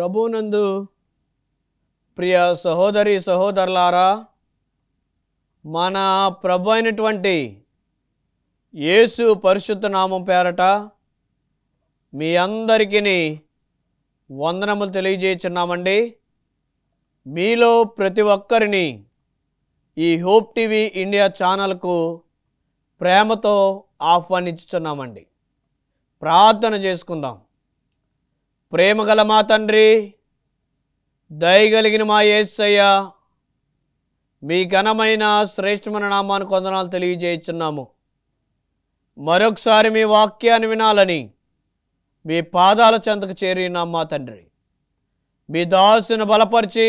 ప్రభునందు ప్రియ సహోదరి సహోదరులారా, మన ప్రభు అయినటువంటి యేసు పరిశుద్ధ నామం పేరట మీ అందరికీ వందనములు తెలియజేస్తున్నామండి. మీలో ప్రతి ఒక్కరిని ఈ హోప్ టీవీ ఇండియా ఛానల్కు ప్రేమతో ఆహ్వానించుచున్నామండి. ప్రార్థన చేసుకుందాం. ప్రేమగల మా తండ్రి, దయగలిగిన మా యేసయ్య, మీ ఘనమైన శ్రేష్టమైన నామానికి వందనాలు తెలియజేస్తున్నాము. మరొకసారి మీ వాక్యాన్ని వినాలని మీ పాదాల చెంతకు చేరినాం మా తండ్రి. మీ దాసుని బలపరిచి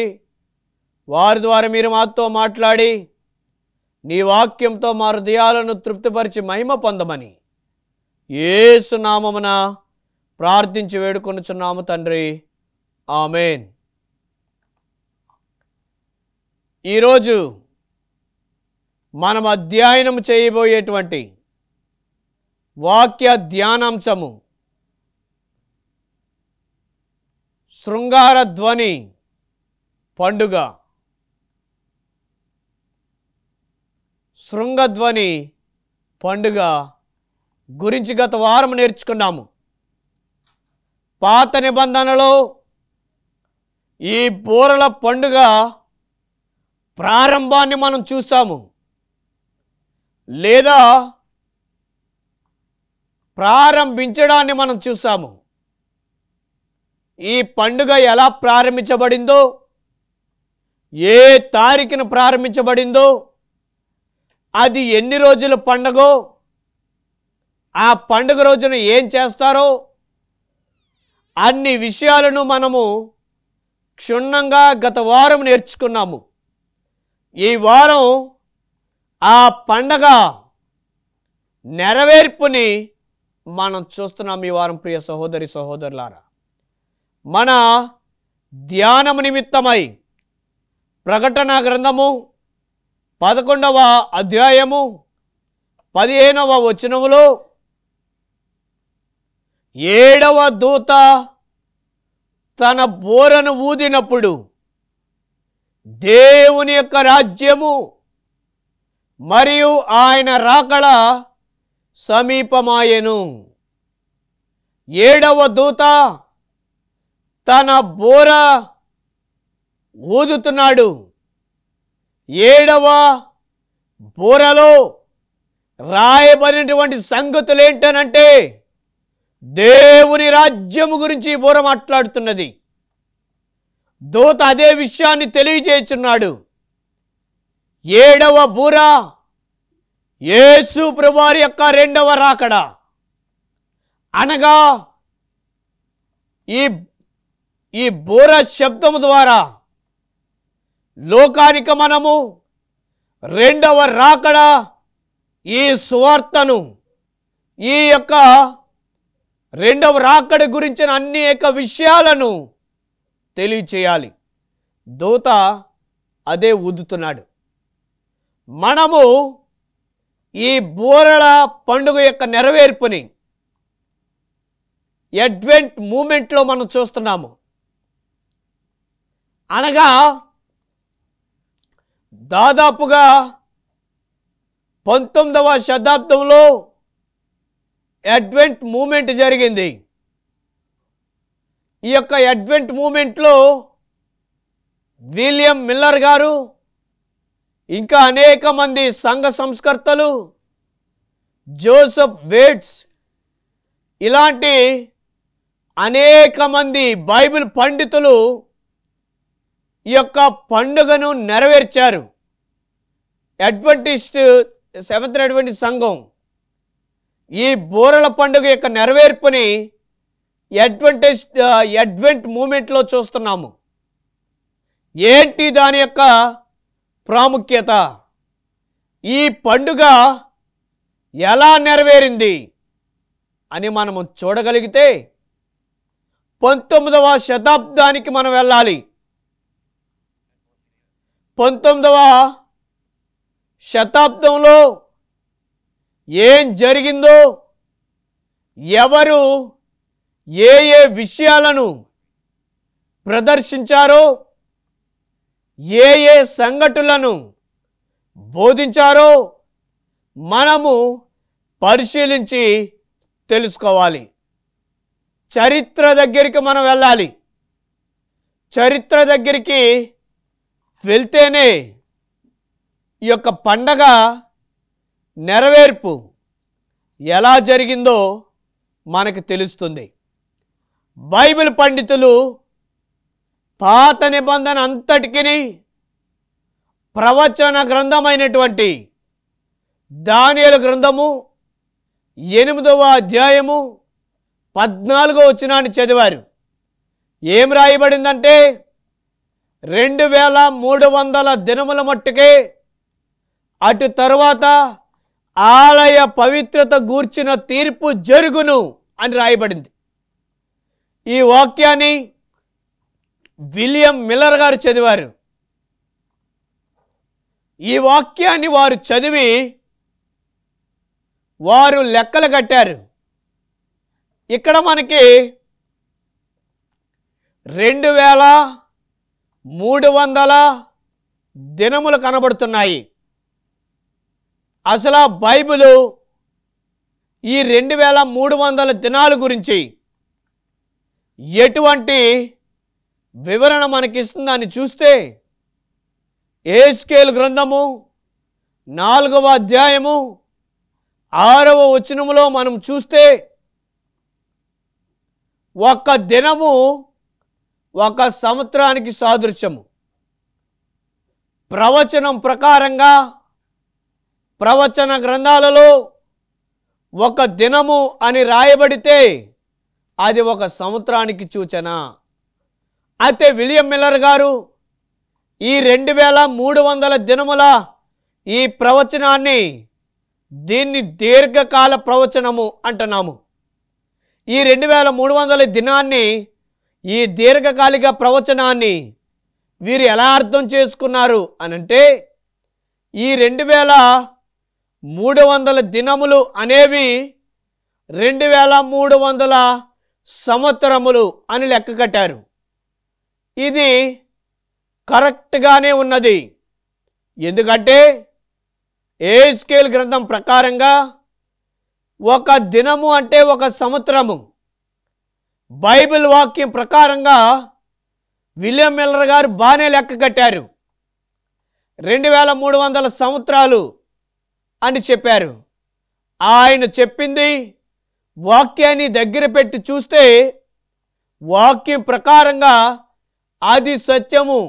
వారి ద్వారా మీరు మాతో మాట్లాడి నీ వాక్యంతో మా హృదయాలను తృప్తిపరిచి మహిమ పొందమని యేసు నామమున ప్రార్థించి వేడుకొనుచున్నాము తండ్రి. ఆమేన్. ఈరోజు మనం అధ్యయనం చేయబోయేటువంటి వాక్య ధ్యానాంశము శృంగార ధ్వని పండుగ. శృంగధ్వని పండుగ గురించి గత వారం నేర్చుకున్నాము. పాత నిబంధనలో ఈ బూరల పండుగ ప్రారంభాన్ని మనం చూసాము, లేదా ప్రారంభించడాన్ని మనం చూసాము. ఈ పండుగ ఎలా ప్రారంభించబడిందో, ఏ తారీఖున ప్రారంభించబడిందో, అది ఎన్ని రోజుల పండుగో, ఆ పండుగ రోజున ఏం చేస్తారో అన్ని విషయాలను మనము క్షుణ్ణంగా గత వారం నేర్చుకున్నాము. ఈ వారం ఆ పండగ నెరవేర్పుని మనం చూస్తున్నాం. ఈ వారం ప్రియ సహోదరి సహోదరులారా, మన ధ్యానము నిమిత్తమై ప్రకటన గ్రంథము 11వ అధ్యాయము 15వ వచనములో 7వ దూత తన బూరను ఊదినప్పుడు దేవుని యొక్క రాజ్యము మరియు ఆయన రాకడ సమీపమాయెను. 7వ దూత తన బూర ఊదుతున్నాడు. 7వ బూరలో రాయబడినటువంటి సంగతులు ఏంటనంటే, దేవుని రాజ్యము గురించి బూర మాట్లాడుతున్నది. దూత అదే విషయాన్ని తెలియజేస్తున్నాడు. 7వ బూర యేసు ప్రభువారి యొక్క 2వ రాకడ. అనగా ఈ బూర శబ్దము ద్వారా లోకానికి మనము 2వ రాకడ, ఈ సువార్తను, ఈ యొక్క 2వ రాకడ గురించిన అనేక విషయాలను తెలియచేయాలి. దూత అదే ఊదుతున్నాడు. మనము ఈ బూరల పండుగ యొక్క నెరవేర్పుని అడ్వెంట్ మూమెంట్లో మనం చూస్తున్నాము. అనగా దాదాపుగా 19వ శతాబ్దంలో అడ్వెంట్ మూమెంట్ జరిగింది. ఈ యొక్క అడ్వెంట్ మూమెంట్లో విలియం మిల్లర్ గారు, ఇంకా అనేక మంది సంఘ సంస్కర్తలు, జోసెఫ్ బేట్స్, ఇలాంటి అనేక మంది బైబిల్ పండితులు ఈ యొక్క పండుగను నెరవేర్చారు. సెవెంత్ అడ్వెంటిస్ట్ సంఘం ఈ బూరల పండుగ యొక్క నెరవేర్పుని అడ్వెంట్ మూమెంట్లో చూస్తున్నాము. ఏంటి దాని యొక్క ప్రాముఖ్యత? ఈ పండుగ ఎలా నెరవేరింది అని మనము చూడగలిగితే 19వ శతాబ్దానికి మనం వెళ్ళాలి. 19వ శతాబ్దంలో ఏం జరిగిందో, ఎవరు ఏ విషయాలను ప్రదర్శించారో, ఏ ఏ సంఘటనలను బోధించారో మనము పరిశీలించి తెలుసుకోవాలి. చరిత్ర దగ్గరికి మనం వెళ్ళాలి. చరిత్ర దగ్గరికి వెళ్తేనే ఈ యొక్క పండగ నెరవేర్పు ఎలా జరిగిందో మనకు తెలుస్తుంది. బైబిల్ పండితులు పాత నిబంధన అంతటికి ప్రవచన గ్రంథమైనటువంటి దానియేలు గ్రంథము 8వ అధ్యాయము 14వ వచనాన్ని చదివారు. ఏం రాయబడిందంటే 2300 దినముల మట్టుకే అటు తరువాత ఆలయ పవిత్రత గూర్చిన తీర్పు జరుగును అని రాయబడింది. ఈ వాక్యాన్ని విలియం మిల్లర్ గారు చదివారు. ఈ వాక్యాన్ని వారు చదివి వారు లెక్కలు కట్టారు. ఇక్కడ మనకి 2300 దినములు కనబడుతున్నాయి. అసలు ఆ బైబిలు ఈ 2300 దినాల గురించి ఎటువంటి వివరణ మనకిస్తుందని చూస్తే యెహెజ్కేలు గ్రంథము 4వ అధ్యాయము 6వ వచనములో మనం చూస్తే ఒక దినము ఒక సంవత్సరానికి సాదృశ్యము. ప్రవచనం ప్రకారంగా ప్రవచన గ్రంథాలలో ఒక దినము అని రాయబడితే అది ఒక సంవత్సరానికి సూచన. అయితే విలియం మిల్లర్ గారు ఈ 2300 దినముల ఈ ప్రవచనాన్ని దీన్ని దీర్ఘకాల ప్రవచనము అంటున్నాము. ఈ 2300 దినాన్ని ఈ దీర్ఘకాలిక ప్రవచనాన్ని వీరు ఎలా అర్థం చేసుకున్నారు అనంటే ఈ 2300 దినములు అనేవి 2300 సంవత్సరములు అని లెక్క కట్టారు. ఇది కరెక్ట్గానే ఉన్నది. ఎందుకంటే యెహెజ్కేలు గ్రంథం ప్రకారంగా ఒక దినము అంటే ఒక సంవత్సరము. బైబిల్ వాక్యం ప్రకారంగా విలియం మిల్లర్ గారు బాగానే లెక్క కట్టారు. 2300 సంవత్సరాలు అని చెప్పారు. ఆయన చెప్పింది వాక్యాన్ని దగ్గర పెట్టి చూస్తే వాక్యం ప్రకారంగా అది సత్యము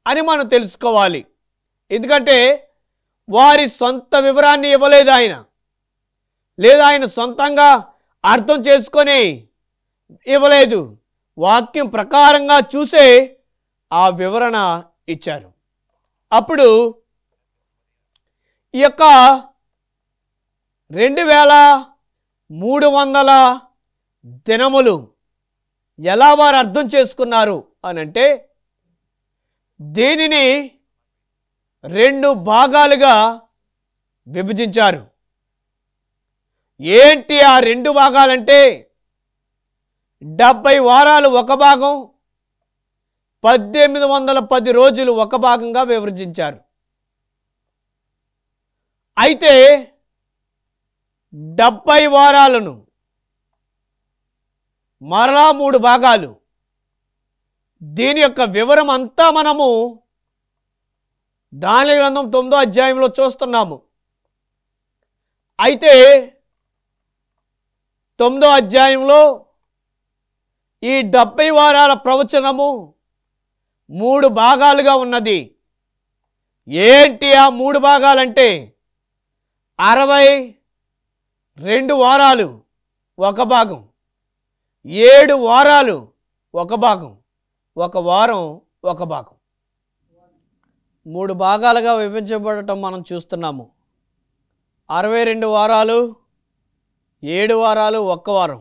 అని మనం తెలుసుకోవాలి. ఎందుకంటే వారి సొంత వివరాన్ని ఇవ్వలేదు ఆయన, లేదా ఆయన సొంతంగా అర్థం చేసుకొని ఇవ్వలేదు. వాక్యం ప్రకారంగా చూసే ఆ వివరణ ఇచ్చారు. అప్పుడు ఈ యొక్క 2300 దినములు ఎలా వారు అర్థం చేసుకున్నారు అనంటే దీనిని 2 భాగాలుగా విభజించారు. ఏంటి ఆ 2 భాగాలంటే 70 వారాలు ఒక భాగం, 1810 రోజులు ఒక భాగంగా విభజించారు. అయితే 70 వారాలను మరలా 3 భాగాలు. దీని యొక్క వివరం అంతా మనము దానియేలు గ్రంథం 9వ అధ్యాయంలో చూస్తున్నాము. అయితే 9వ అధ్యాయంలో ఈ 70 వారాల ప్రవచనము 3 భాగాలుగా ఉన్నది. ఏంటి ఆ 3 భాగాలంటే 62 వారాలు ఒక భాగం, 7 వారాలు ఒక భాగం, ఒక వారం ఒక భాగం. 3 భాగాలుగా విభజించబడటం మనం చూస్తున్నాము. 62 వారాలు, 7 వారాలు, ఒక్క వారం.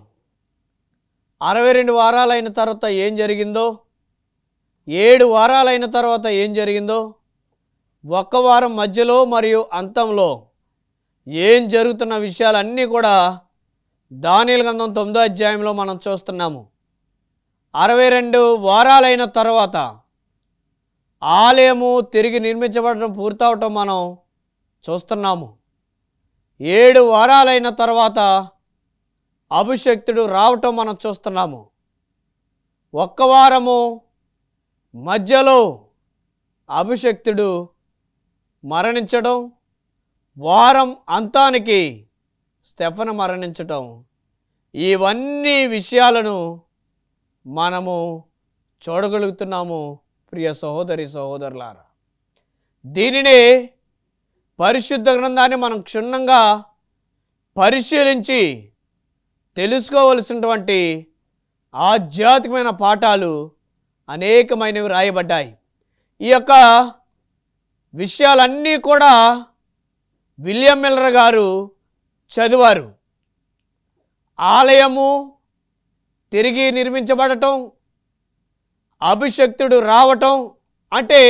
62 వారాలైన తర్వాత ఏం జరిగిందో, 7 వారాలైన తర్వాత ఏం జరిగిందో, ఒక్క వారం మధ్యలో మరియు అంతంలో ఏం జరుగుతున్న విషయాలన్నీ కూడా దానియేలు గ్రంథం 9వ అధ్యాయంలో మనం చూస్తున్నాము. 62 వారాలైన తర్వాత ఆలయము తిరిగి నిర్మించబడడం పూర్తవటం మనం చూస్తున్నాము. 7 వారాలైన తర్వాత అభిషక్తుడు రావటం మనం చూస్తున్నాము. ఒక్క వారము మధ్యలో అభిషక్తుడు మరణించడం, వారం అంతానికి స్టెఫను మరణించటం, ఇవన్నీ విషయాలను మనము చూడగలుగుతున్నాము. ప్రియ సహోదరి సహోదరులారా, దీనినే పరిశుద్ధ గ్రంథాన్ని మనం క్షుణ్ణంగా పరిశీలించి తెలుసుకోవలసినటువంటి ఆధ్యాత్మికమైన పాఠాలు అనేకమైనవి రాయబడ్డాయి. ఈ యొక్క విషయాలన్నీ కూడా విలియం మిల్లర్ గారు చదివారు. ఆలయము తిరిగి నిర్మించబడటం, అభిషక్తుడు రావటం అంటే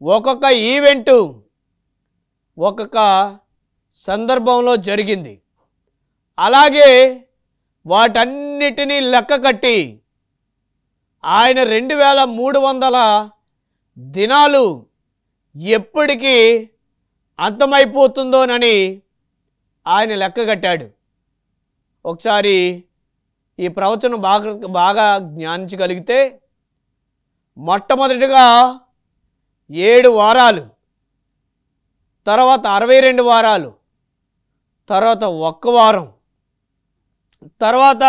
ఒక్కొక్క ఈవెంటు ఒక్కొక్క సందర్భంలో జరిగింది. అలాగే వాటన్నిటినీ లెక్క కట్టి ఆయన 2300 దినాలు ఎప్పటికీ అంతమైపోతుందోనని ఆయన లెక్క కట్టాడు. ఒకసారి ఈ ప్రవచనం బాగా జ్ఞానించగలిగితే మొట్టమొదటిగా 7 వారాలు, తర్వాత 62 వారాలు, తర్వాత 1 వారం, తర్వాత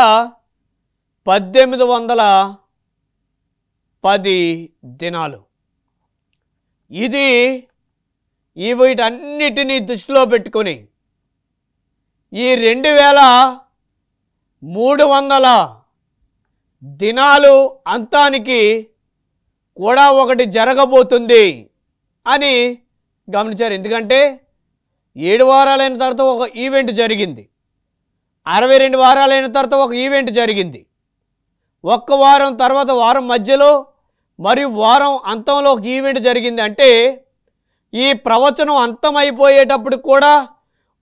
1810 దినాలు. ఇది వీటన్నిటినీ దృష్టిలో పెట్టుకొని ఈ 2300 దినాలు అంతానికి కూడా ఒకటి జరగబోతుంది అని గమనించారు. ఎందుకంటే 7 వారాలైన తర్వాత ఒక ఈవెంట్ జరిగింది, 62 వారాలైన తర్వాత ఒక ఈవెంట్ జరిగింది, 1 వారం తర్వాత వారం మధ్యలో మరియు వారం అంతంలో ఒక ఈవెంట్ జరిగింది. అంటే ఈ ప్రవచనం అంతమైపోయేటప్పుడు కూడా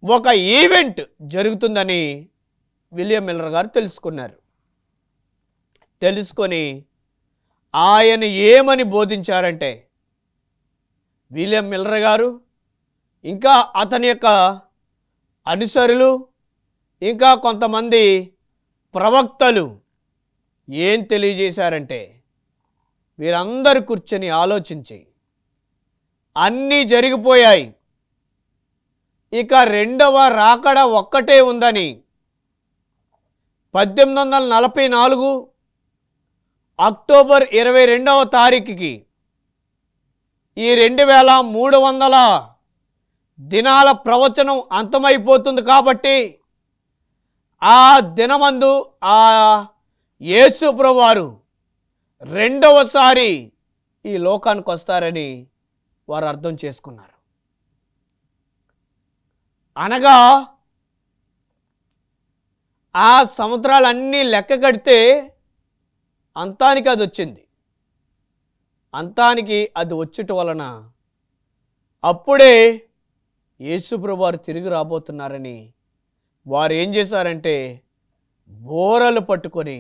ఒక ఈవెంట్ జరుగుతుందని విలియం మిల్లర్ గారు తెలుసుకున్నారు. తెలుసుకొని ఆయన ఏమని బోధించారంటే, విలియం మిల్లర్ గారు ఇంకా అతని యొక్క అనుసరులు ఇంకా కొంతమంది ప్రవక్తలు ఏం తెలియజేశారంటే, వీరందరూ కూర్చొని ఆలోచించి అన్నీ జరిగిపోయాయి, ఇక రెండవ రాకడ ఒక్కటే ఉందని 1844 అక్టోబర్ 22వ తారీఖుకి ఈ 2300 దినాల ప్రవచనం అంతమైపోతుంది. కాబట్టి ఆ దినమందు ఆ యేసు ప్రభువారు రెండవసారి ఈ లోకానికి వస్తారని వారు అర్థం చేసుకున్నారు. అనగా ఆ సంవత్సరాలన్నీ లెక్క కడితే అంతానికి అది వచ్చింది. అంతానికి అది వచ్చుట వలన అప్పుడే యేసు ప్రభువారు తిరిగి రాబోతున్నారని వారు ఏం చేశారంటే బోరలు పట్టుకొని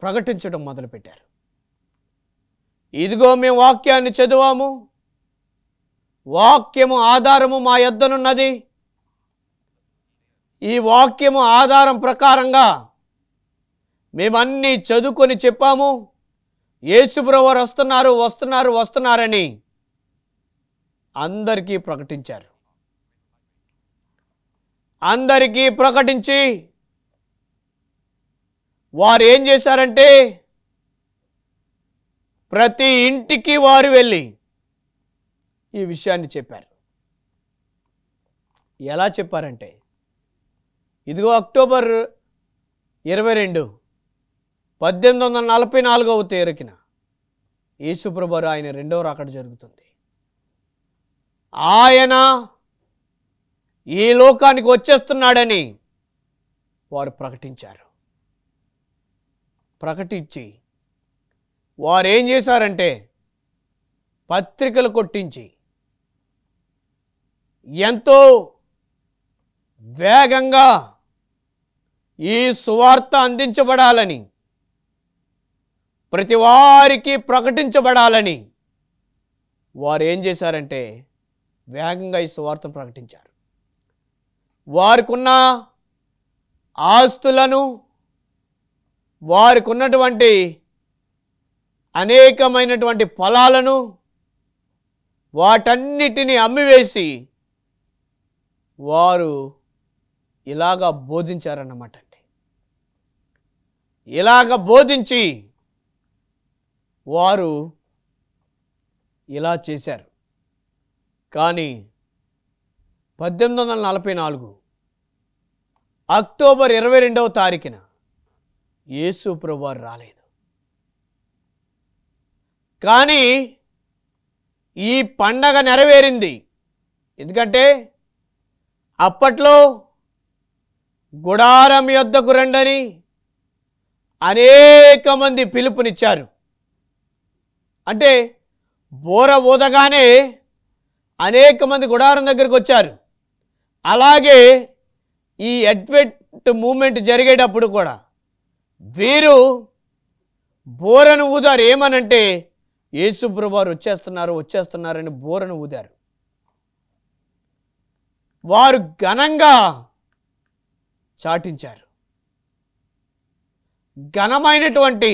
ప్రకటించడం మొదలుపెట్టారు. ఇదిగో మేము వాక్యాన్ని చదివాము, వాక్యము ఆధారము మా యొద్దనున్నది, ఈ వాక్యము ఆధారం ప్రకారంగా మేమన్నీ చదువుకొని చెప్పాము, యేసు ప్రభువారు వస్తున్నారని అందరికీ ప్రకటించారు. అందరికీ ప్రకటించి వారు ఏం చేశారంటే ప్రతి ఇంటికి వారు వెళ్ళి ఈ విషయాన్ని చెప్పారు. ఎలా చెప్పారంటే, ఇదిగో అక్టోబర్ 22, 1844వ తారీఖున యేసు ప్రభువారు ఆయన రెండవ రాకడ జరుగుతుంది. ఆయన ఈ లోకానికి వచ్చేస్తున్నాడని వారు ప్రకటించారు. ప్రకటించి వారు ఏం చేశారంటే పత్రికలు కొట్టించి ఎంతో వేగంగా ఈ సువార్త అందించబడాలని ప్రతి వారికి ప్రకటించబడాలని వారు ఏం చేశారంటే వేగంగా ఈ సువార్తను ప్రకటించారు. వారికున్న ఆస్తులను, వారికి ఉన్నటువంటి అనేకమైనటువంటి పొలాలను వాటన్నిటిని అమ్మివేసి వారు ఇలాగా బోధించారన్నమాట అండి. ఇలాగ బోధించి వారు ఇలా చేశారు. కానీ 1844 అక్టోబర్ 22వ తారీఖున యేసు ప్రభువారు రాలేదు. కానీ ఈ పండగ నెరవేరింది. ఎందుకంటే అప్పట్లో గుడారం యొద్దకు రండని అనేక మంది పిలుపునిచ్చారు. అంటే బోర ఊదగానే అనేక మంది గుడారం దగ్గరికి వచ్చారు. అలాగే ఈ అడ్వెంట్ మూమెంట్ జరిగేటప్పుడు కూడా వీరు బోరను ఊదారు. ఏమనంటే యేసు ప్రభువారు వచ్చేస్తున్నారని బోరను ఊదారు. వారు ఘనంగా చాటించారు. ఘనమైనటువంటి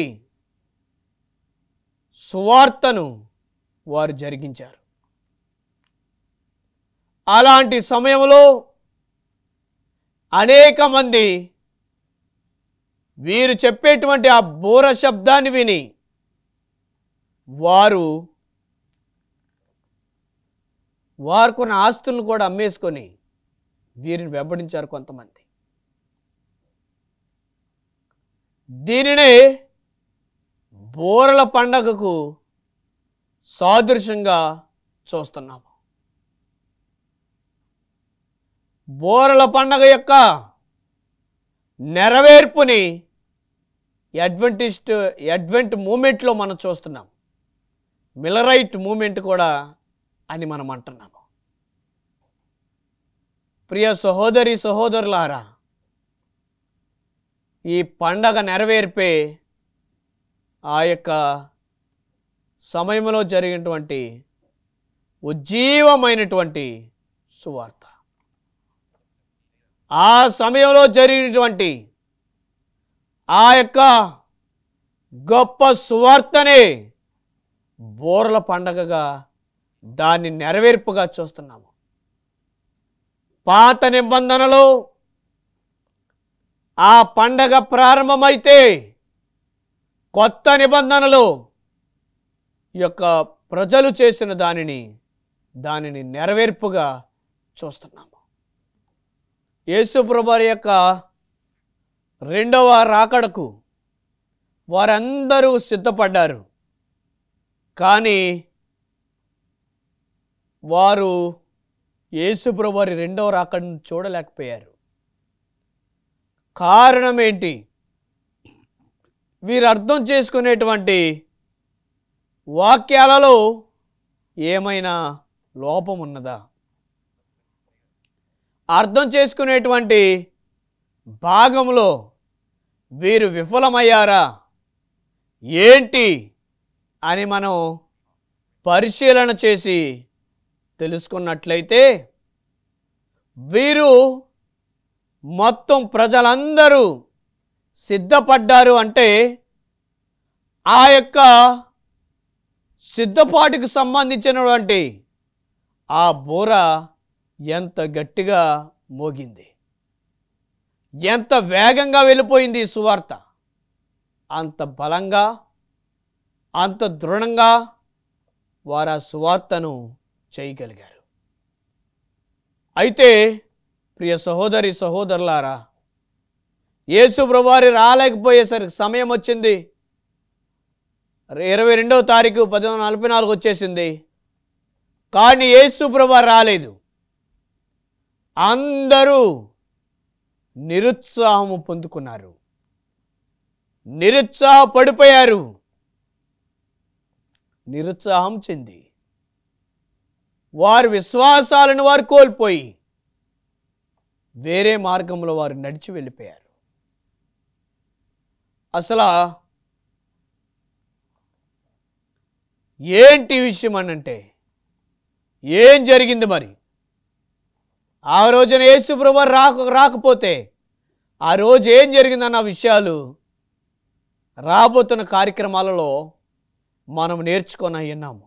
సువార్తను వారు జరిగించారు. అలాంటి సమయంలో అనేక మంది వీరు చెప్పేటువంటి ఆ బోర శబ్దాన్ని విని వారుకున్న ఆస్తులను కూడా అమ్మేసుకొని వీరిని వెంబడించారు కొంతమంది. దీనినే బోరల పండగకు సాదృశ్యంగా చూస్తున్నాము. బోరల పండగ యొక్క నెరవేర్పుని అడ్వెంట్ మూమెంట్లో మనం చూస్తున్నాం. మిలరైట్ మూమెంట్ కూడా అని మనం అంటున్నాము. ప్రియ సహోదరి సహోదరులారా, ఈ పండగ నెరవేర్పే ఆ యొక్క సమయంలో జరిగినటువంటి ఉజ్జీవమైనటువంటి సువార్త. ఆ సమయంలో జరిగినటువంటి ఆ యొక్క గొప్ప సువార్తనే బోరల పండగగా దాన్ని నెరవేర్పుగా చూస్తున్నాము. పాత నిబంధనలో ఆ పండగ ప్రారంభమైతే కొత్త నిబంధనలో యొక్క ప్రజలు చేసిన దానిని నెరవేర్పుగా చూస్తున్నాము. యేసు ప్రభువారి యొక్క రెండవ రాకడకు వారందరూ సిద్ధపడ్డారు. కానీ వారు యేసు ప్రభువారి రెండవ రాకడను చూడలేకపోయారు. కారణం ఏంటి? వీరు అర్థం చేసుకునేటువంటి వాక్యాలలో ఏమైనా లోపం ఉన్నదా? అర్థం చేసుకునేటువంటి భాగంలో వీరు విఫలమయ్యారా ఏంటి అని మనం పరిశీలన చేసి తెలుసుకున్నట్లయితే వీరు మొత్తం ప్రజలందరూ సిద్ధపడ్డారు అంటే ఆ యొక్క సిద్ధపాటుకు సంబంధించినటువంటి ఆ బోర ఎంత గట్టిగా మోగింది, ఎంత వేగంగా వెళ్ళిపోయింది ఈ సువార్త. అంత బలంగా, అంత దృఢంగా వారు ఆ సువార్తను చేయగలిగారు. అయితే ప్రియ సహోదరి సహోదరులారా, యేసు ప్రభువారు రాలేకపోయేసరికి సమయం వచ్చింది. 22వ తారీఖు 11:44 వచ్చేసింది. కానీ యేసు ప్రభువారు రాలేదు. అందరూ నిరుత్సాహము పొందుకున్నారు, నిరుత్సాహపడిపోయారు. నిరుత్సాహం చెంది వారి విశ్వాసాలను వారు కోల్పోయి వేరే మార్గంలో వారు నడిచి వెళ్ళిపోయారు. అసలు ఏంటి విషయం అనంటే ఏం జరిగింది మరి? ఆ రోజున యేసుప్రభు రాకపోతే ఆ రోజు ఏం జరిగిందన్న విషయాలు రాబోతున్న కార్యక్రమాలలో మనం నేర్చుకొని ఉన్నాము.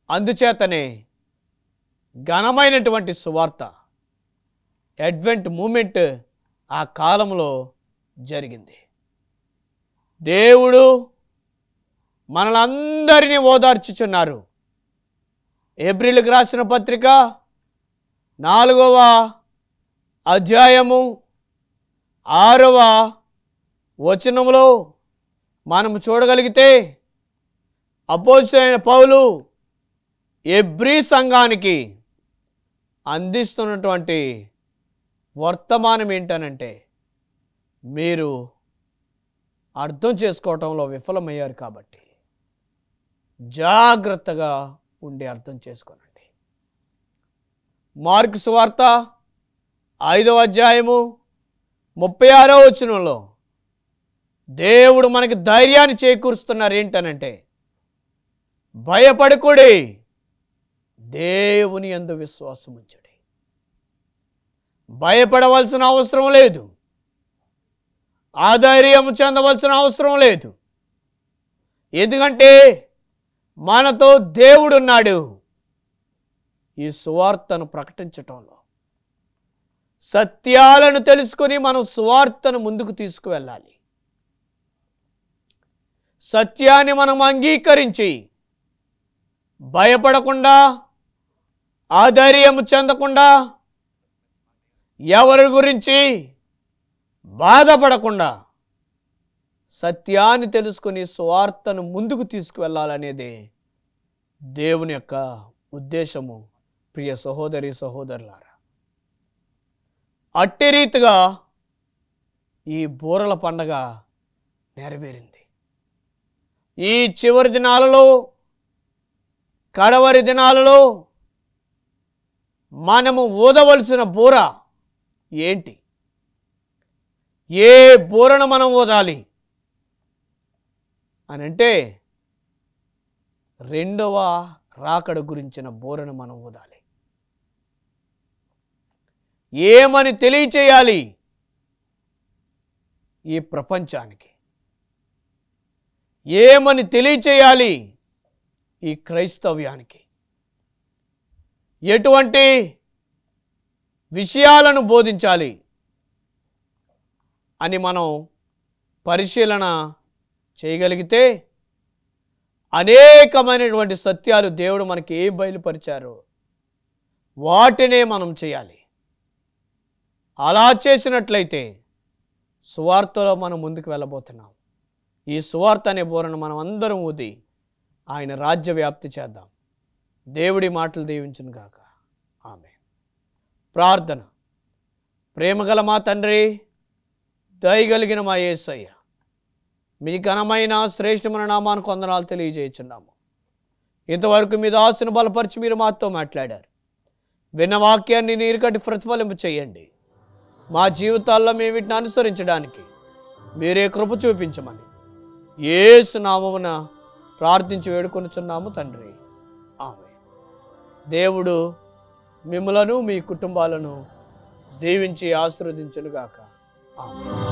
అందుచేతనే ఘనమైనటువంటి సువార్త అడ్వెంట్ మూమెంట్ ఆ కాలంలో జరిగింది. దేవుడు మనలందరినీ ఓదార్చుచున్నారు. ఏప్రిల్కి రాసిన పత్రిక 4వ అధ్యాయము 6వ వచనంలో మనం చూడగలిగితే అపోస్తలుడైన పౌలు ఎబ్రీ సంఘానికి అందిస్తున్నటువంటి వర్తమానం ఏంటనంటే, మీరు అర్థం చేసుకోవటంలో విఫలమయ్యారు కాబట్టి జాగ్రత్తగా ఉండి అర్థం చేసుకోనండి. మార్కు సువార్త 5వ అధ్యాయము 36వ వచనంలో దేవుడు మనకి ధైర్యాన్ని చేకూరుస్తున్నారు. ఏంటనంటే, భయపడకుడి, దేవుని యందు విశ్వాసం ఉంచండి. భయపడవలసిన అవసరం లేదు, ఆధైర్యం చెందవలసిన అవసరం లేదు. ఎందుకంటే మనతో దేవుడు ఉన్నాడు. ఈ సువార్తను ప్రకటించటంలో సత్యాలను తెలుసుకొని మనం సువార్తను ముందుకు తీసుకువెళ్ళాలి. సత్యాన్ని మనం అంగీకరించి భయపడకుండా, ఆధైర్యం చెందకుండా, ఎవరి గురించి బాధపడకుండా సత్యాన్ని తెలుసుకొని సువార్తను ముందుకు తీసుకువెళ్ళాలనేది దేవుని యొక్క ఉద్దేశము. ప్రియ సహోదరి సహోదరులారా, అట్టి రీతిగా ఈ బూరల పండగ నెరవేరింది. ఈ చివరి దినాలలో, కడవరి దినాలలో మనము ఊదవలసిన బూర ఏంటి? ఏ బూరను మనం ఊదాలి అనంటే, రెండవ రాకడ గురించిన బూరను మనం ఊదాలి. ఏమని తెలియచేయాలి ఈ ప్రపంచానికి? ఏమని తెలియచేయాలి ఈ క్రైస్తవ్యానికి? ఎటువంటి విషయాలను బోధించాలి అని మనం పరిశీలన చేయగలిగితే అనేకమైనటువంటి సత్యాలు దేవుడు మనకి ఏం బయలుపరిచారో వాటినే మనం చేయాలి. అలా చేసినట్లయితే సువార్తలో మనం ముందుకు వెళ్ళబోతున్నాం. ఈ సువార్త అనే బోరను మనం అందరం ఊది ఆయన రాజ్య వ్యాప్తి చేద్దాం. దేవుడి మాటలు దీవించును గాక. ఆమేన్. ప్రార్థన. ప్రేమగల మా తండ్రి, దయగలిగిన మా యేసయ్య, మీ ఘనమైన శ్రేష్టమైన నామానికి వందనాలు తెలియజేస్తున్నాము. ఇంతవరకు మీ దాసును బలపరిచి మీరు మాతో మాట్లాడారు. విన్న వాక్యాన్ని నీరుకట్టి ప్రతిఫలింపు చేయండి. మా జీవితాల్లో మేము వీటిని అనుసరించడానికి మీరే కృప చూపించమని యేసు నామమున ప్రార్థించి వేడుకొనుచున్నాము తండ్రి. ఆమేన్. దేవుడు మిమ్మలను మీ కుటుంబాలను దీవించి ఆశీర్వదించును గాక. ఆమేన్.